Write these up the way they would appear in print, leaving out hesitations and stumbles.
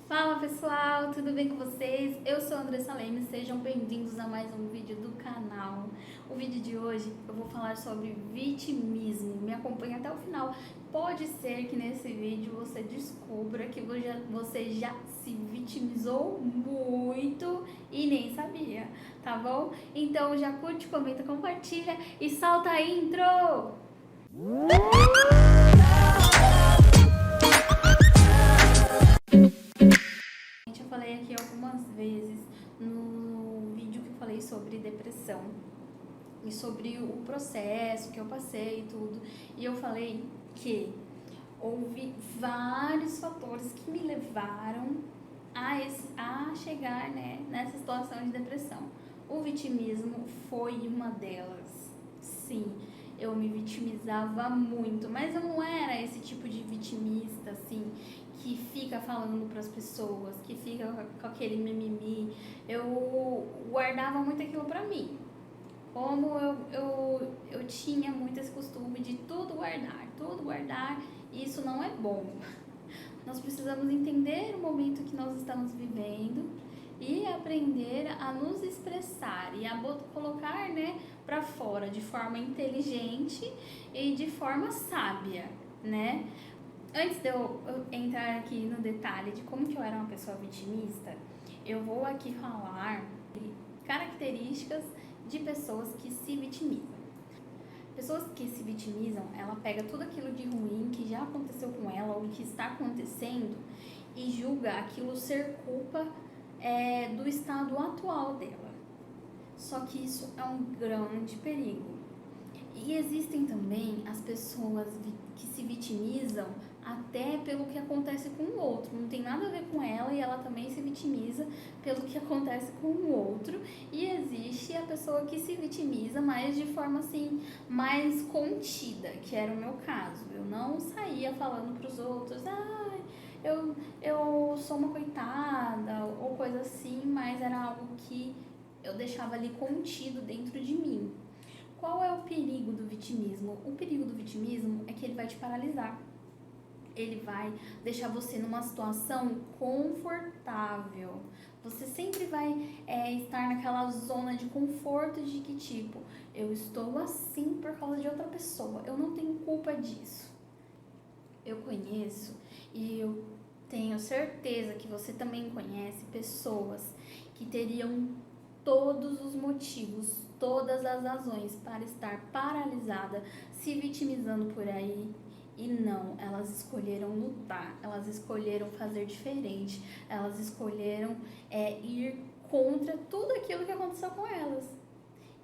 Fala pessoal, tudo bem com vocês? Eu sou a Andressa Leme, sejam bem-vindos a mais um vídeo do canal. O vídeo de hoje eu vou falar sobre vitimismo, me acompanhe até o final. Pode ser que nesse vídeo você descubra que você já se vitimizou muito e nem sabia, tá bom? Então já curte, comenta, compartilha e solta a intro! Eu falei aqui algumas vezes no vídeo que eu falei sobre depressão e sobre o processo que eu passei e tudo. E eu falei que houve vários fatores que me levaram a chegar, né, nessa situação de depressão. O vitimismo foi uma delas. Sim, eu me vitimizava muito, mas eu não era esse tipo de vitimista, assim, que fica falando para as pessoas, que fica com aquele mimimi. Eu guardava muito aquilo para mim. Como eu tinha muito esse costume de tudo guardar, e isso não é bom. Nós precisamos entender o momento que nós estamos vivendo e aprender a nos expressar e a colocar, né, para fora de forma inteligente e de forma sábia, né? Antes de eu entrar aqui no detalhe de como que eu era uma pessoa vitimista, eu vou aqui falar de características de pessoas que se vitimizam. Pessoas que se vitimizam, ela pega tudo aquilo de ruim que já aconteceu com ela ou que está acontecendo e julga aquilo ser culpa do estado atual dela. Só que isso é um grande perigo. E existem também as pessoas que se vitimizam até pelo que acontece com o outro. Não tem nada a ver com ela e ela também se vitimiza pelo que acontece com o outro. E existe a pessoa que se vitimiza, mas de forma assim, mais contida, que era o meu caso. Eu não saía falando pros outros, eu sou uma coitada ou coisa assim, mas era algo que eu deixava ali contido dentro de mim. Qual é o perigo do vitimismo? O perigo do vitimismo é que ele vai te paralisar. Ele vai deixar você numa situação confortável. Você sempre vai estar naquela zona de conforto de que tipo, eu estou assim por causa de outra pessoa, eu não tenho culpa disso. Eu conheço e eu tenho certeza que você também conhece pessoas que teriam todos os motivos, todas as razões para estar paralisada, se vitimizando por aí. E não, elas escolheram lutar, elas escolheram fazer diferente, elas escolheram ir contra tudo aquilo que aconteceu com elas.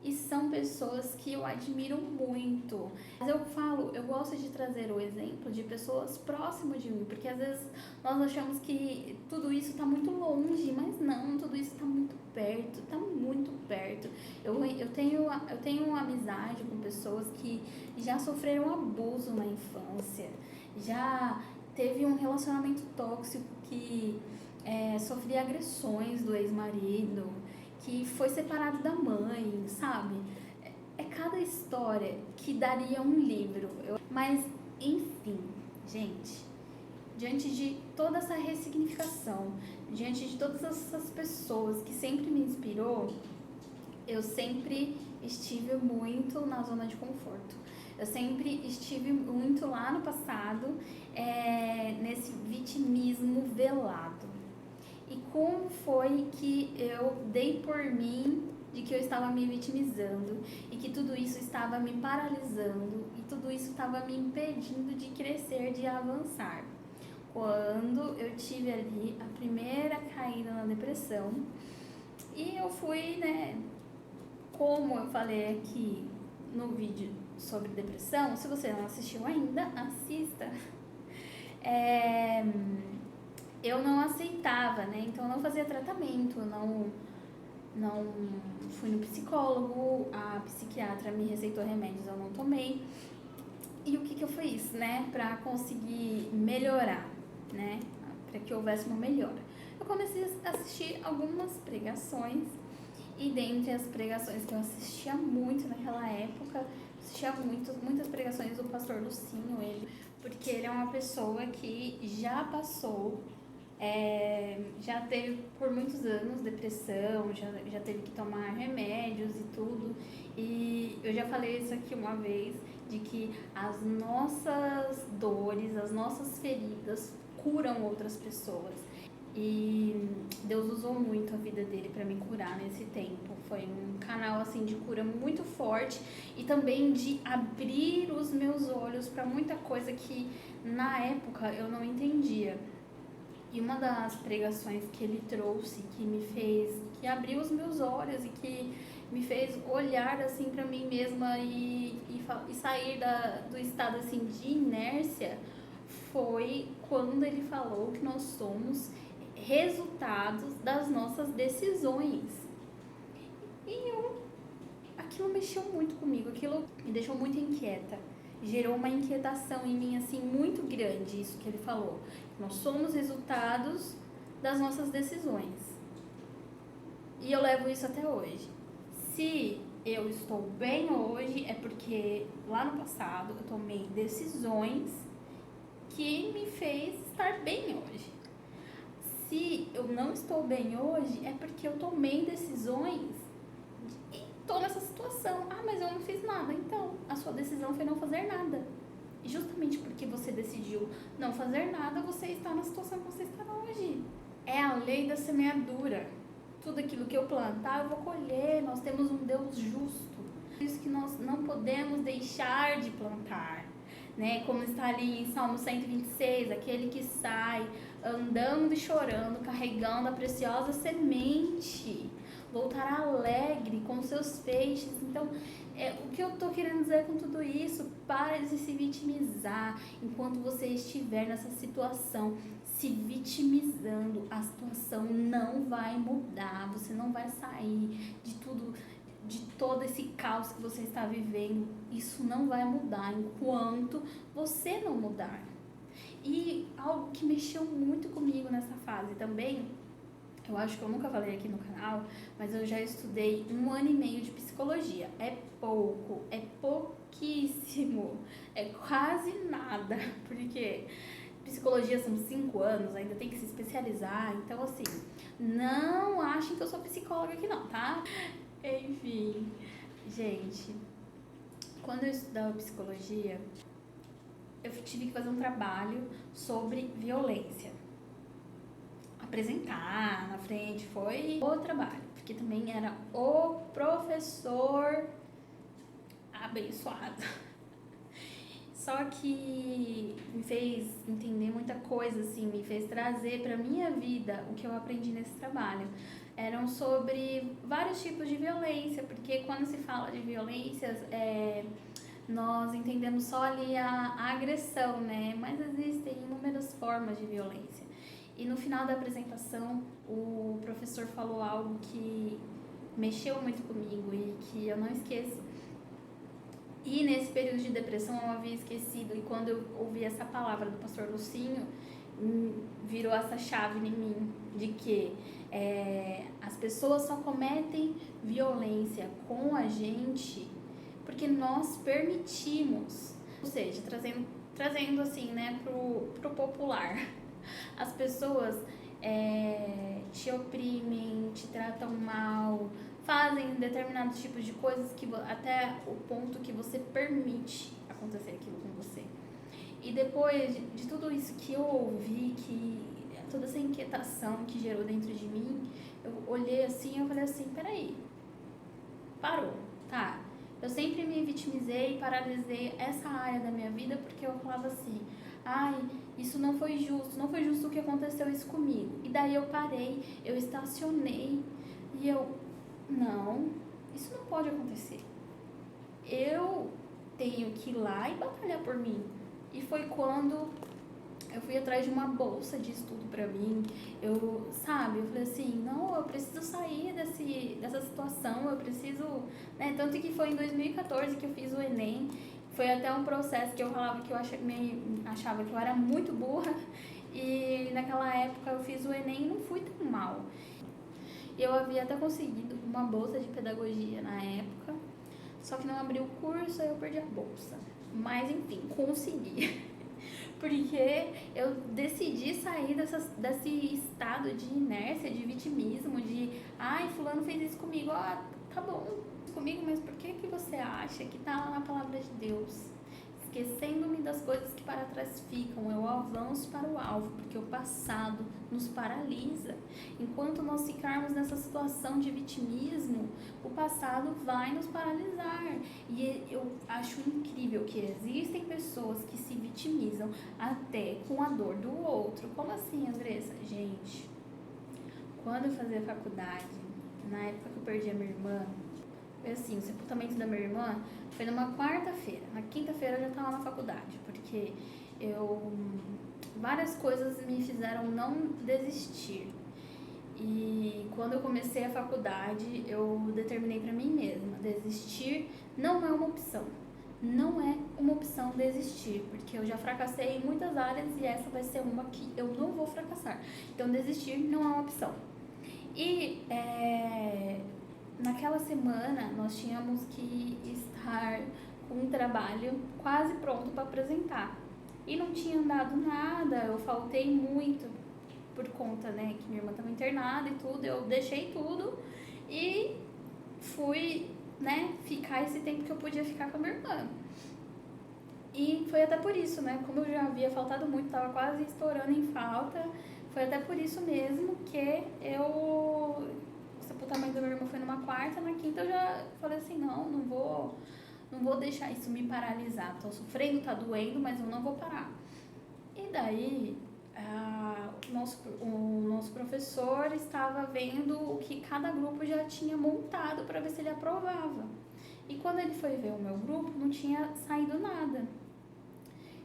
E são pessoas que eu admiro muito. Mas eu gosto de trazer o exemplo de pessoas próximas de mim, porque às vezes nós achamos que tudo isso está muito longe, mas não, tudo isso está muito perto, está muito perto. Eu tenho uma amizade com pessoas que já sofreram abuso na infância, já teve um relacionamento tóxico que sofria agressões do ex-marido, que foi separado da mãe, sabe? É cada história que daria um livro. Mas, enfim, gente, diante de toda essa ressignificação, diante de todas essas pessoas que sempre me inspirou, eu sempre estive muito na zona de conforto. Eu sempre estive muito lá no passado, nesse vitimismo velado. E como foi que eu dei por mim de que eu estava me vitimizando e que tudo isso estava me paralisando e tudo isso estava me impedindo de crescer, de avançar? Quando eu tive ali a primeira caída na depressão e eu fui, né, como eu falei aqui no vídeo sobre depressão, se você não assistiu ainda, assista. Eu não aceitava, né? Então eu não fazia tratamento, eu não fui no psicólogo, a psiquiatra me receitou remédios, eu não tomei. E o que eu fiz, né, pra conseguir melhorar, né, pra que houvesse uma melhora? Eu comecei a assistir algumas pregações e dentre as pregações que eu assistia muito naquela época, assistia muitas pregações do pastor Lucinho, porque ele é uma pessoa que já passou Já teve por muitos anos depressão, já teve que tomar remédios e tudo. E eu já falei isso aqui uma vez, de que as nossas dores, as nossas feridas curam outras pessoas. E Deus usou muito a vida dele para me curar nesse tempo. Foi um canal assim de cura muito forte e também de abrir os meus olhos para muita coisa que na época eu não entendia. E uma das pregações que ele trouxe, que abriu os meus olhos e que me fez olhar assim para mim mesma e sair do estado assim de inércia, foi quando ele falou que nós somos resultados das nossas decisões. Aquilo mexeu muito comigo, aquilo me deixou muito inquieta. Gerou uma inquietação em mim assim muito grande, isso que ele falou. Nós somos resultados das nossas decisões. E eu levo isso até hoje. Se eu estou bem hoje, é porque lá no passado eu tomei decisões que me fez estar bem hoje. Se eu não estou bem hoje, é porque eu tomei decisões e estou nessa situação. Ah, mas eu não fiz nada. Então, a sua decisão foi não fazer nada. E justamente porque você decidiu não fazer nada, você está na situação que você está hoje. É a lei da semeadura. Tudo aquilo que eu plantar, eu vou colher. Nós temos um Deus justo. Por isso que nós não podemos deixar de plantar. Né? Como está ali em Salmo 126, aquele que sai andando e chorando, carregando a preciosa semente, voltará alegre com seus feixes. Então, o que eu estou querendo dizer com tudo isso? Pare de se vitimizar enquanto você estiver nessa situação. Se vitimizando, a situação não vai mudar, você não vai sair de todo esse caos que você está vivendo. Isso não vai mudar enquanto você não mudar. E algo que mexeu muito comigo nessa fase também, eu acho que eu nunca falei aqui no canal, mas eu já estudei 1 ano e meio de psicologia. É pouco, é pouquíssimo, é quase nada, porque psicologia são 5 anos, ainda tem que se especializar. Então, assim, não achem que eu sou psicóloga aqui não, tá? Enfim, gente, quando eu estudava psicologia, eu tive que fazer um trabalho sobre violência. Apresentar na frente foi o trabalho, porque também era o professor abençoado. Só que me fez entender muita coisa, assim, me fez trazer para minha vida o que eu aprendi nesse trabalho. Eram sobre vários tipos de violência, porque quando se fala de violências, nós entendemos só ali a agressão, né? Mas existem inúmeras formas de violência. E no final da apresentação, o professor falou algo que mexeu muito comigo e que eu não esqueço. E nesse período de depressão eu havia esquecido, e quando eu ouvi essa palavra do pastor Lucinho, virou essa chave em mim, de que as pessoas só cometem violência com a gente porque nós permitimos. Ou seja, trazendo assim, né, pro popular. As pessoas te oprimem, te tratam mal, fazem determinados tipos de coisas que até o ponto que você permite acontecer aquilo com você. E depois de tudo isso que eu ouvi, toda essa inquietação que gerou dentro de mim, eu olhei assim e eu falei assim, peraí, parou, tá? Eu sempre me vitimizei e paralisei essa área da minha vida porque eu falava assim, ai, isso não foi justo o que aconteceu isso comigo. E daí eu parei, eu estacionei e não, isso não pode acontecer. Eu tenho que ir lá e batalhar por mim. E foi quando eu fui atrás de uma bolsa de estudo pra mim. Eu falei assim, não, eu preciso sair dessa situação, eu preciso, né? Tanto que foi em 2014 que eu fiz o Enem. Foi até um processo que eu falava que eu achava que eu era muito burra. E naquela época eu fiz o Enem e não fui tão mal. Eu havia até conseguido uma bolsa de pedagogia na época, só que não abri o curso, aí eu perdi a bolsa. Mas enfim, consegui. Porque eu decidi sair desse estado de inércia, de vitimismo, de ai, fulano fez isso comigo, tá bom comigo, mas por que você acha que tá lá na palavra de Deus? Esquecendo-me das coisas que para trás ficam, eu avanço para o alvo, porque o passado nos paralisa. Enquanto nós ficarmos nessa situação de vitimismo, o passado vai nos paralisar. E eu acho incrível que existem pessoas que se vitimizam até com a dor do outro. Como assim, Andressa? Gente, quando eu fazia faculdade, na época que eu perdi a minha irmã, foi assim, o sepultamento da minha irmã foi numa quarta-feira. Na quinta-feira eu já estava na faculdade, porque várias coisas me fizeram não desistir. E quando eu comecei a faculdade, eu determinei para mim mesma, desistir não é uma opção. Não é uma opção desistir, porque eu já fracassei em muitas áreas e essa vai ser uma que eu não vou fracassar. Então, desistir não é uma opção. E naquela semana, nós tínhamos que estar com um trabalho quase pronto para apresentar. E não tinha andado nada, eu faltei muito por conta, né, que minha irmã estava internada e tudo. Eu deixei tudo e fui, né, ficar esse tempo que eu podia ficar com a minha irmã. E foi até por isso, né, como eu já havia faltado muito, estava quase estourando em falta, foi até por isso mesmo que o sepultamento da minha irmã foi numa quarta, na quinta eu já falei assim, não vou deixar isso me paralisar, tô sofrendo, tá doendo, mas eu não vou parar. E daí, o nosso professor estava vendo o que cada grupo já tinha montado para ver se ele aprovava. E quando ele foi ver o meu grupo, não tinha saído nada.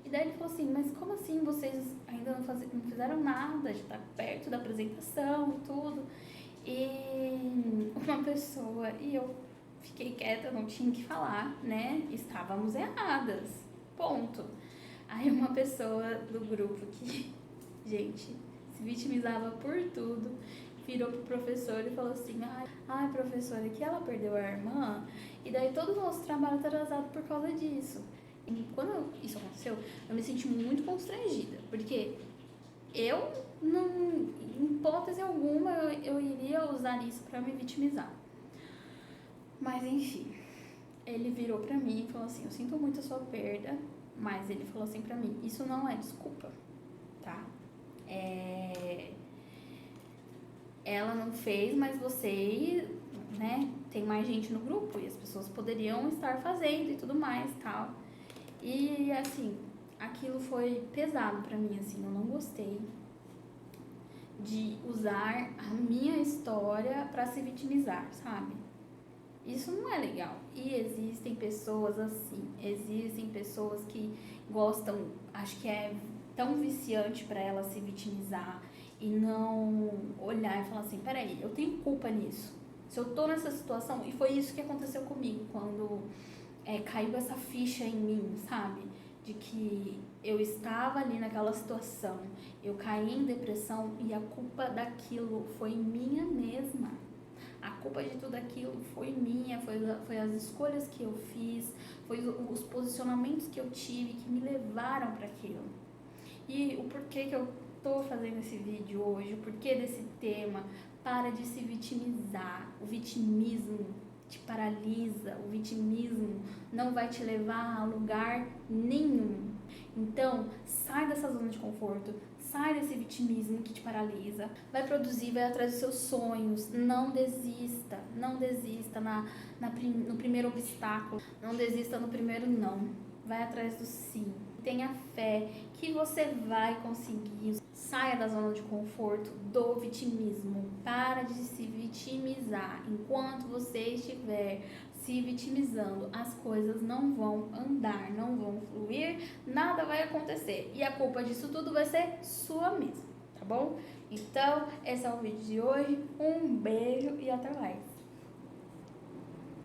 E daí ele falou assim, mas como assim vocês ainda não fizeram nada, já tá perto da apresentação e tudo? E uma pessoa, e eu fiquei quieta, não tinha que falar, né? Estávamos erradas, ponto. Aí uma pessoa do grupo que, gente, se vitimizava por tudo, virou pro professor e falou assim, ai professora, que ela perdeu a irmã, e daí todo o nosso trabalho está atrasado por causa disso. E quando isso aconteceu, eu me senti muito constrangida, porque eu, não, em hipótese alguma, eu iria usar isso para me vitimizar. Mas enfim, ele virou pra mim e falou assim, eu sinto muito a sua perda, mas ele falou assim pra mim, isso não é desculpa, tá? Ela não fez, mas você, né, tem mais gente no grupo e as pessoas poderiam estar fazendo e tudo mais, tal. E assim, aquilo foi pesado pra mim, assim, eu não gostei de usar a minha história pra se vitimizar, sabe? Isso não é legal. E existem pessoas assim, existem pessoas que gostam, acho que é tão viciante pra ela se vitimizar e não olhar e falar assim, peraí, eu tenho culpa nisso. Se eu tô nessa situação, e foi isso que aconteceu comigo, quando caiu essa ficha em mim, sabe? De que eu estava ali naquela situação, eu caí em depressão e a culpa daquilo foi minha mesma. A culpa de tudo aquilo foi minha, foi as escolhas que eu fiz, foi os posicionamentos que eu tive que me levaram para aquilo. E o porquê que eu tô fazendo esse vídeo hoje, o porquê desse tema, para de se vitimizar. O vitimismo te paralisa, o vitimismo não vai te levar a lugar nenhum. Então, sai dessa zona de conforto, sai desse vitimismo que te paralisa, vai produzir, vai atrás dos seus sonhos, não desista no primeiro obstáculo, não desista no primeiro não, vai atrás do sim, tenha fé que você vai conseguir, saia da zona de conforto do vitimismo, para de se vitimizar, enquanto você estiver se vitimizando, as coisas não vão andar, não vão fluir, nada vai acontecer. E a culpa disso tudo vai ser sua mesma, tá bom? Então, esse é o vídeo de hoje. Um beijo e até mais.